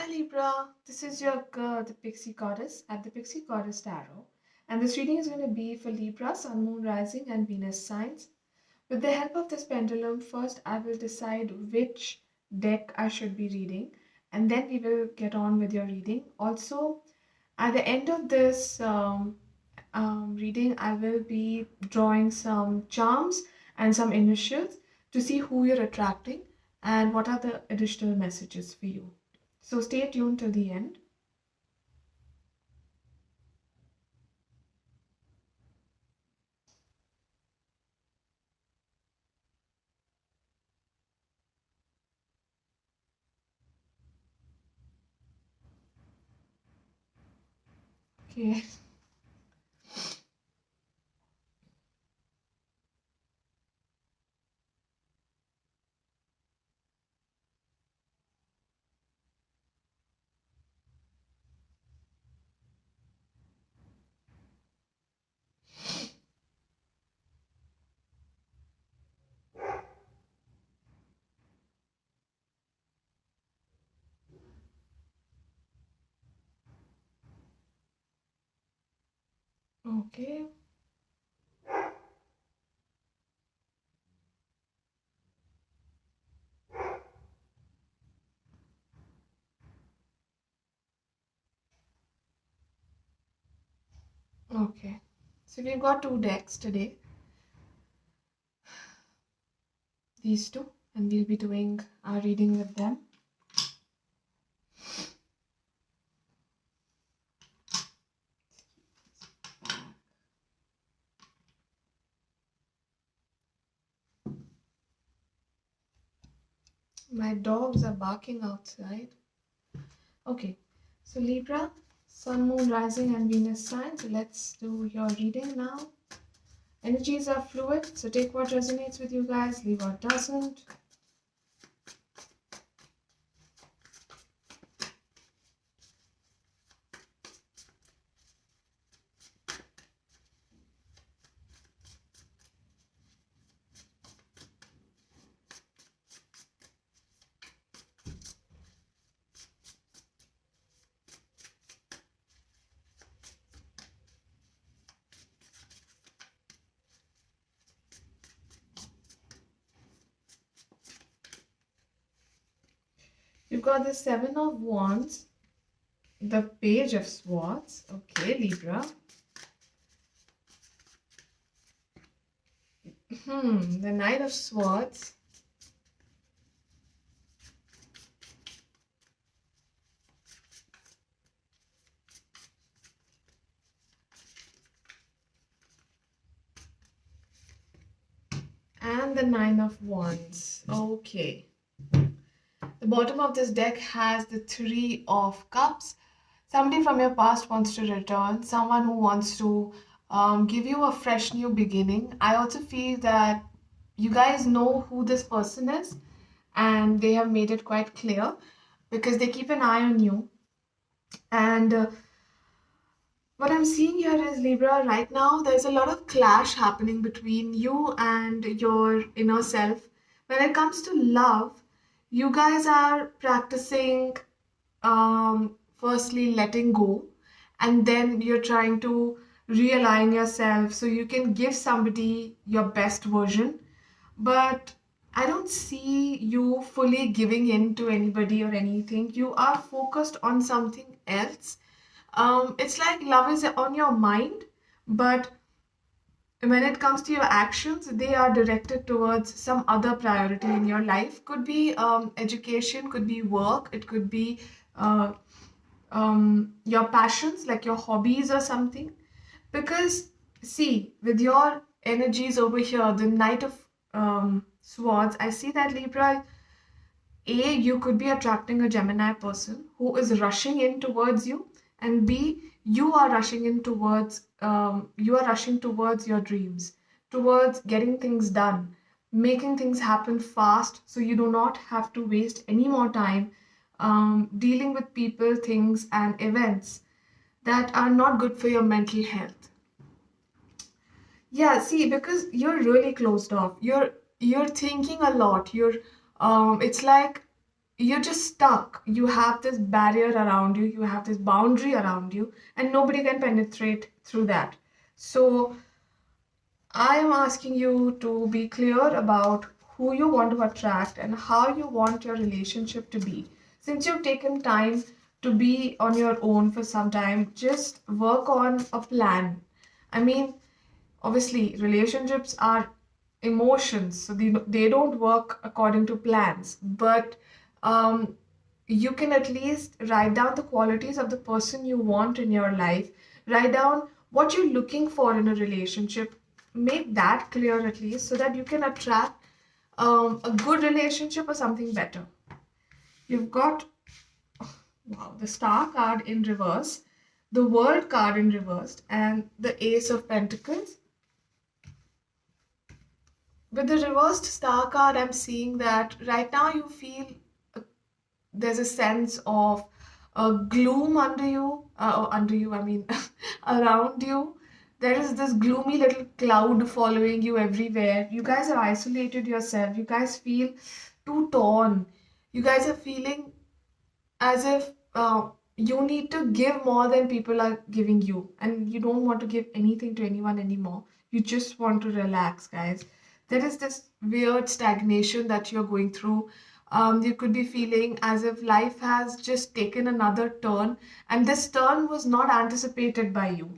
Hi Libra, this is your girl, the Pixie Goddess at the Pixie Goddess Tarot, and this reading is going to be for Libra, Sun, Moon, Rising, and Venus signs. With the help of this pendulum, first I will decide which deck I should be reading, and then we will get on with your reading. Also, at the end of this reading, I will be drawing some charms and some initials to see who you're attracting and what are the additional messages for you. So stay tuned till the end. Okay. Okay. Okay. So we've got two decks today, these two, and we'll be doing our reading with them. My dogs are barking outside. Okay. So Libra, Sun, Moon, Rising, and Venus signs. So let's do your reading now. Energies are fluid, so take what resonates with you guys, leave what doesn't. You've got the Seven of Wands, the Page of Swords. Okay, Libra. The Knight of Swords. And the Nine of Wands. Okay. The bottom of this deck has the Three of Cups. Somebody from your past wants to return. Someone who wants to give you a fresh new beginning. I also feel that you guys know who this person is and they have made it quite clear because they keep an eye on you. And what I'm seeing here is Libra, right now, there's a lot of clash happening between you and your inner self. When it comes to love, you guys are practicing, firstly, letting go, and then you're trying to realign yourself so you can give somebody your best version. But I don't see you fully giving in to anybody or anything. You are focused on something else. It's like love is on your mind, but when it comes to your actions, they are directed towards some other priority in your life. Could be education, could be work, it could be uh, your passions, like your hobbies or something. Because, see, with your energies over here, the Knight of Swords, I see that Libra, A, you could be attracting a Gemini person who is rushing in towards you, and B, you are rushing towards your dreams, towards getting things done, making things happen fast, so you do not have to waste any more time dealing with people, things, and events that are not good for your mental health. Yeah, see, because you're really closed off. You're thinking a lot. It's like you're just stuck. You have this barrier around you, you have this boundary around you, and nobody can penetrate through that. So I am asking you to be clear about who you want to attract and how you want your relationship to be. Since you've taken time to be on your own for some time, just work on a plan. I mean, obviously, relationships are emotions, so they don't work according to plans. But um, you can at least write down the qualities of the person you want in your life, write down what you're looking for in a relationship, make that clear at least so that you can attract a good relationship or something better. You've got, wow, the Star card in reverse, the World card in reversed, and the Ace of Pentacles. With the reversed Star card, I'm seeing that right now you feel there's a sense of gloom under you, I mean, around you. There is this gloomy little cloud following you everywhere. You guys have isolated yourself. You guys feel too torn. You guys are feeling as if you need to give more than people are giving you, and you don't want to give anything to anyone anymore. You just want to relax, guys. There is this weird stagnation that you're going through. You could be feeling as if life has just taken another turn, and this turn was not anticipated by you.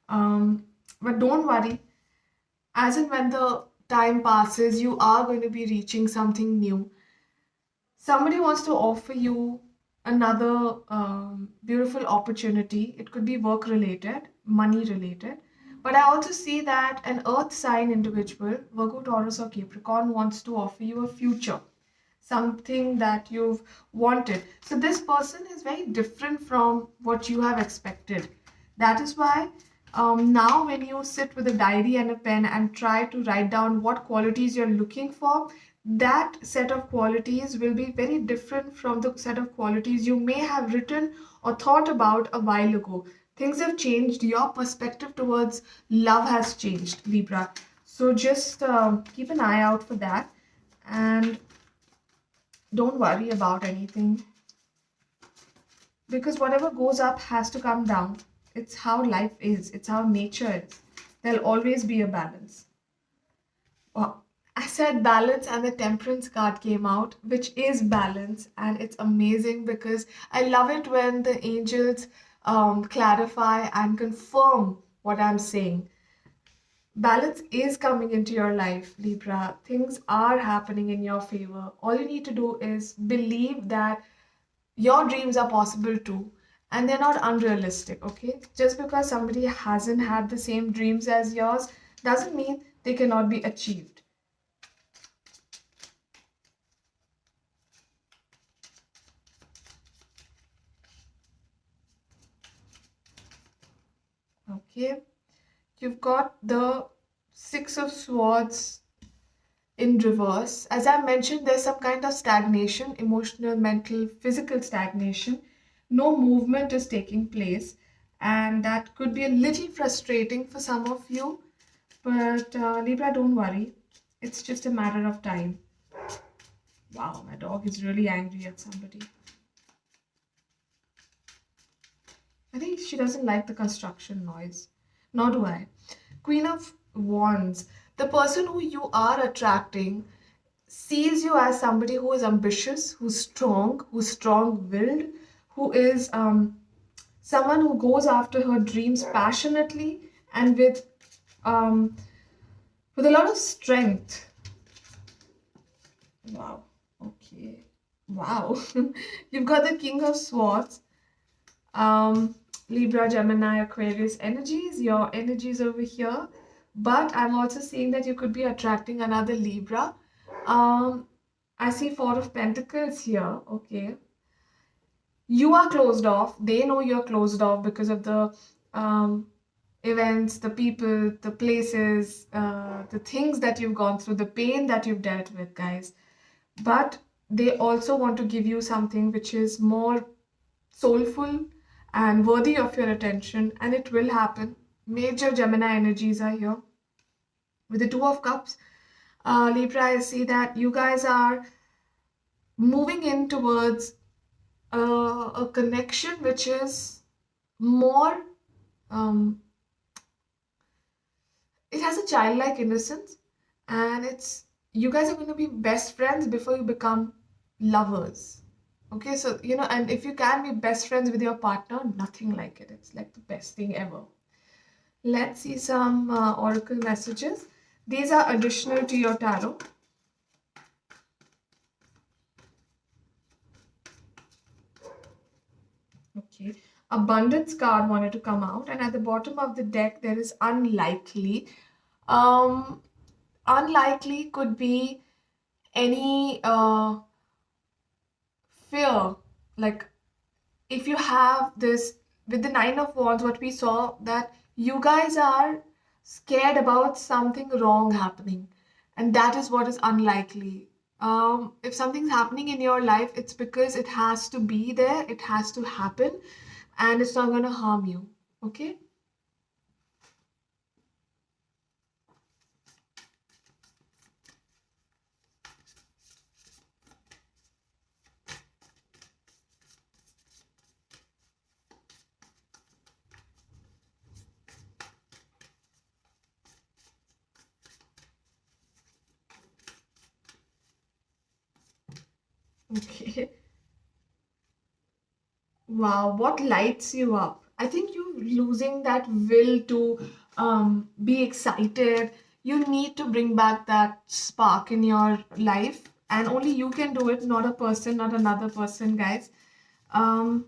But don't worry, as and when the time passes, you are going to be reaching something new. Somebody wants to offer you another beautiful opportunity. It could be work related, money related. But I also see that an earth sign individual, Virgo, Taurus, or Capricorn, wants to offer you a future, something that you've wanted. So this person is very different from what you have expected. That is why now when you sit with a diary and a pen and try to write down what qualities you're looking for, that set of qualities will be very different from the set of qualities you may have written or thought about a while ago. Things have changed. Your perspective towards love has changed, Libra. So just keep an eye out for that. And don't worry about anything, because whatever goes up has to come down. It's how life is, it's how nature is. There'll always be a balance. Well, I said balance, and the Temperance card came out, which is balance, and it's amazing because I love it when the angels clarify and confirm what I'm saying. Balance is coming into your life, Libra. Things are happening in your favor. All you need to do is believe that your dreams are possible too, and they're not unrealistic, okay? Just because somebody hasn't had the same dreams as yours doesn't mean they cannot be achieved. Okay, you've got the Six of Swords in reverse. As I mentioned, there's some kind of stagnation, emotional, mental, physical stagnation. No movement is taking place, and that could be a little frustrating for some of you. But Libra, don't worry. It's just a matter of time. Wow, my dog is really angry at somebody. I think she doesn't like the construction noise. Nor do I. Queen of Wands. The person who you are attracting sees you as somebody who is ambitious, who's strong-willed, who is someone who goes after her dreams passionately and um, with a lot of strength. Wow. Okay. Wow. You've got the King of Swords. Libra, Gemini, Aquarius energies. Your energies over here. But I'm also seeing that you could be attracting another Libra. I see Four of Pentacles here. Okay. You are closed off. They know you're closed off because of the events, the people, the places, the things that you've gone through, the pain that you've dealt with, guys. But they also want to give you something which is more soulful and worthy of your attention, and it will happen. Major Gemini energies are here. With the Two of Cups, Libra, I see that you guys are moving in towards a connection which is more, um, it has a childlike innocence, and it's, you guys are going to be best friends before you become lovers. Okay, so and if you can be best friends with your partner, nothing like it. It's like the best thing ever. Let's see some oracle messages. These are additional to your tarot. Okay. Abundance card wanted to come out, and at the bottom of the deck there is unlikely. Um, Unlikely could be any fear. Like, if you have this with the Nine of Wands, what we saw, that you guys are scared about something wrong happening, and that is what is unlikely. If something's happening in your life, it's because it has to be there, it has to happen, and it's not going to harm you. Okay. Okay. Wow, what lights you up? I think you losing that will to be excited. You need to bring back that spark in your life, and only you can do it, not a person, not another person, guys. Um,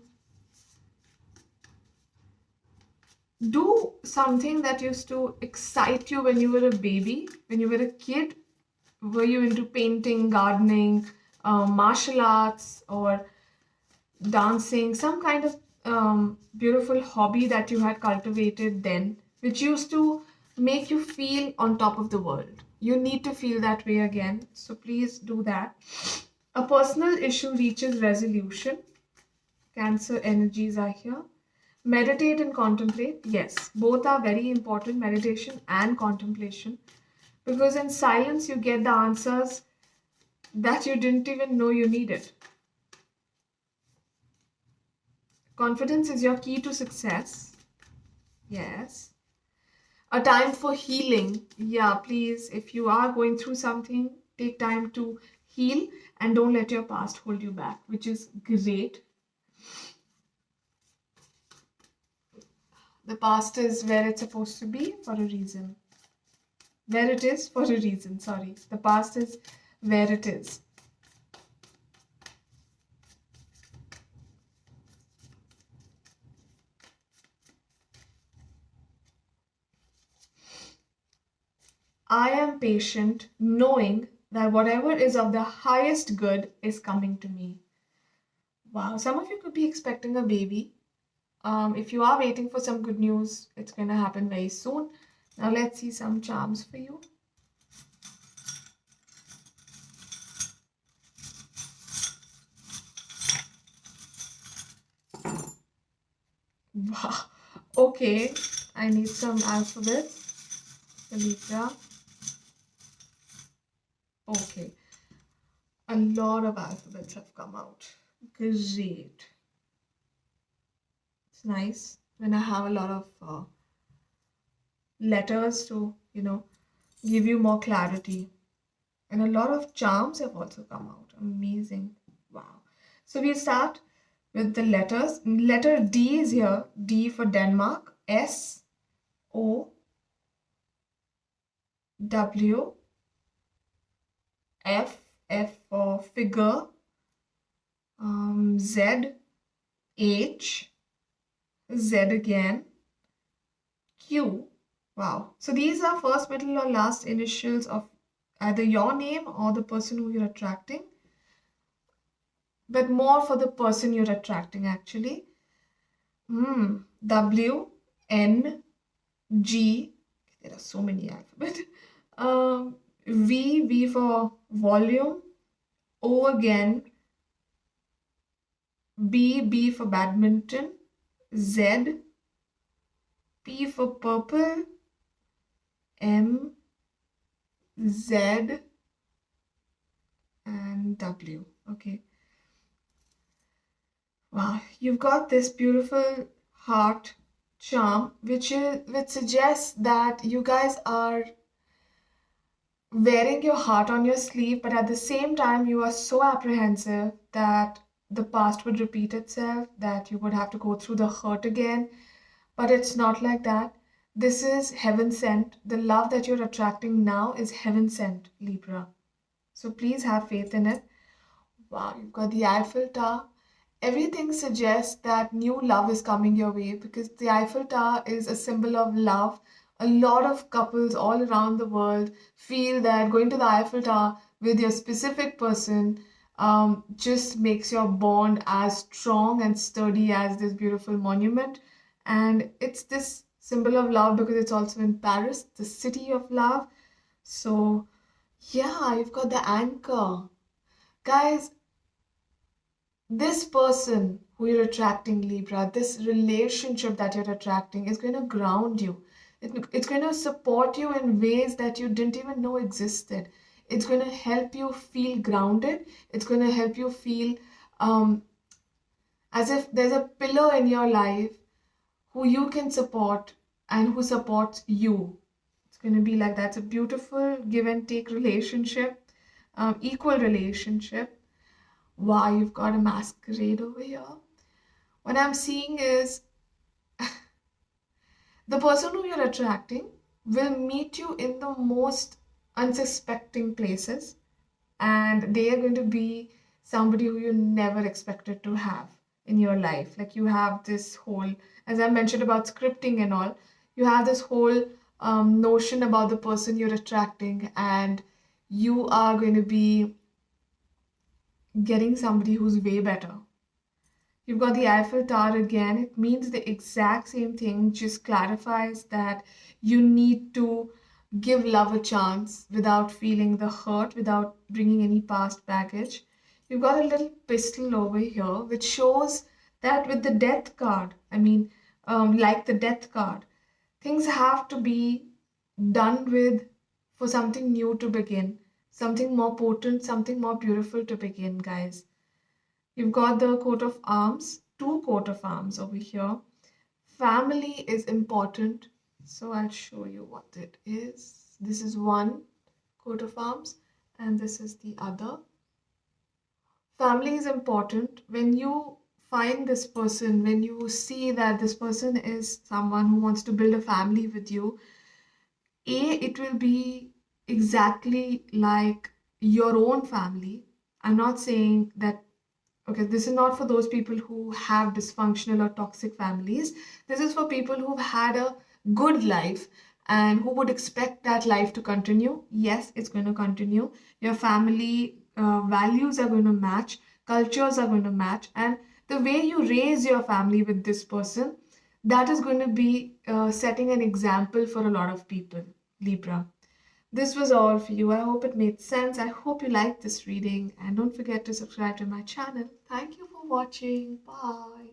do something that used to excite you when you were a baby, when you were a kid. Were you into painting, gardening, martial arts, or dancing, some kind of beautiful hobby that you had cultivated then, which used to make you feel on top of the world. You need to feel that way again. So please do that. A personal issue reaches resolution. Cancer energies are here. Meditate and contemplate. Yes, both are very important, meditation and contemplation. Because in silence, you get the answers that you didn't even know you needed. Confidence is your key to success. Yes. A time for healing. Yeah, please, if you are going through something, take time to heal and don't let your past hold you back, which is great. The past is where it's supposed to be for a reason. Where it is for a reason, sorry. The past is where it is. I am patient, knowing that whatever is of the highest good is coming to me. Wow, some of you could be expecting a baby. If you are waiting for some good news, it's going to happen very soon. Now let's see some charms for you. Wow. Okay, I need some alphabets. Libra. Okay, a lot of alphabets have come out. Great. It's nice when I have a lot of letters to, give you more clarity. And a lot of charms have also come out. Amazing. Wow. So we start with the letters. Letter D is here. D for Denmark. S, O, W, F, F for figure. Z, H, Z again, Q. Wow. So these are first, middle, or last initials of either your name or the person who you're attracting, but more for the person you're attracting actually. W, N, G. There are so many alphabets. V, V for volume. O again. B, B for badminton. Z, P for purple. M, Z, and W. Okay. Wow, you've got this beautiful heart charm, which suggests that you guys are wearing your heart on your sleeve, but at the same time, you are so apprehensive that the past would repeat itself, that you would have to go through the hurt again. But it's not like that. This is heaven sent. The love that you're attracting now is heaven sent, Libra. So please have faith in it. Wow, you've got the Eiffel Tower. Everything suggests that new love is coming your way because the Eiffel Tower is a symbol of love. A lot of couples all around the world feel that going to the Eiffel Tower with your specific person just makes your bond as strong and sturdy as this beautiful monument. And it's this symbol of love because it's also in Paris, the city of love. So, yeah, you've got the anchor. Guys, this person who you're attracting, Libra, this relationship that you're attracting is going to ground you. It's going to support you in ways that you didn't even know existed. It's going to help you feel grounded. It's going to help you feel um, as if there's a pillar in your life who you can support and who supports you. It's going to be like that. It's a beautiful give and take relationship, equal relationship. Wow, you've got a masquerade over here. What I'm seeing is the person who you're attracting will meet you in the most unsuspecting places, and they are going to be somebody who you never expected to have in your life. Like you have this whole, as I mentioned about scripting and all, you have this whole notion about the person you're attracting, and you are going to be getting somebody who's way better. You've got the Eiffel Tower again. It means the exact same thing, just clarifies that you need to give love a chance without feeling the hurt, without bringing any past baggage. You've got a little pistol over here, which shows that with the death card, like the death card, things have to be done with for something new to begin, something more potent, something more beautiful to begin, guys. You've got the coat of arms, two coat of arms over here. Family is important, so I'll show you what it is. This is one coat of arms, and this is the other. Family is important. When you find this person, when you see that this person is someone who wants to build a family with you, it will be exactly like your own family. I'm not saying that, okay, this is not for those people who have dysfunctional or toxic families. This is for people who've had a good life and who would expect that life to continue. Yes, it's going to continue. Your family values are going to match, cultures are going to match, and the way you raise your family with this person, that is going to be setting an example for a lot of people, Libra. This was all for you. I hope it made sense. I hope you liked this reading, and don't forget to subscribe to my channel. Thank you for watching. Bye.